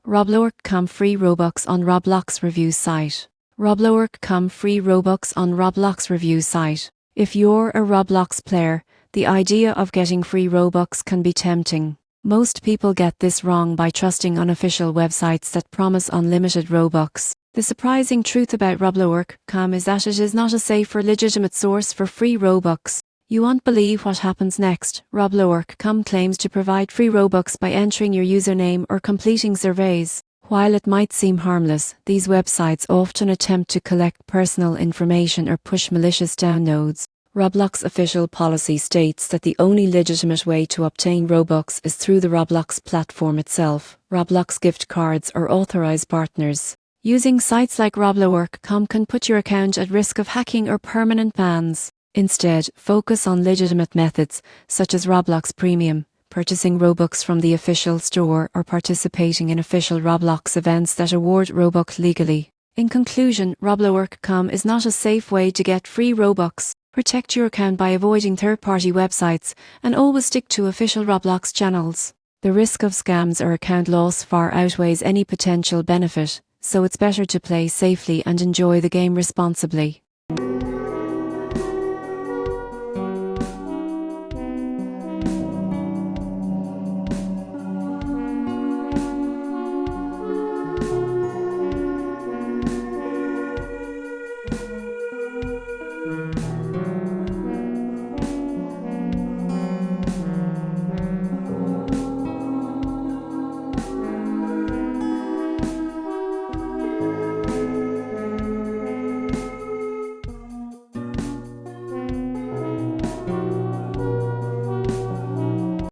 Roblowork free Robux on Roblox review site. Roblowork free Robux on Roblox review site. If you're a Roblox player, the idea of getting free Robux can be tempting. Most people get this wrong by trusting unofficial websites that promise unlimited Robux. The surprising truth about Roblowork is that it is not a safe or legitimate source for free Robux. You won't believe what happens next. Roblowork claims to provide free Robux by entering your username or completing surveys. While it might seem harmless, these websites often attempt to collect personal information or push malicious downloads. Roblox official policy states that the only legitimate way to obtain Robux is through the Roblox platform itself. Roblox gift cards or authorized partners. Using sites like Roblowork can put your account at risk of hacking or permanent bans. Instead, focus on legitimate methods such as Roblox Premium, purchasing Robux from the official store, or participating in official Roblox events that award Robux legally. In conclusion, Roblowork is not a safe way to get free Robux. Protect your account by avoiding third-party websites and always stick to official Roblox channels. The risk of scams or account loss far outweighs any potential benefit, so it's better to play safely and enjoy the game responsibly.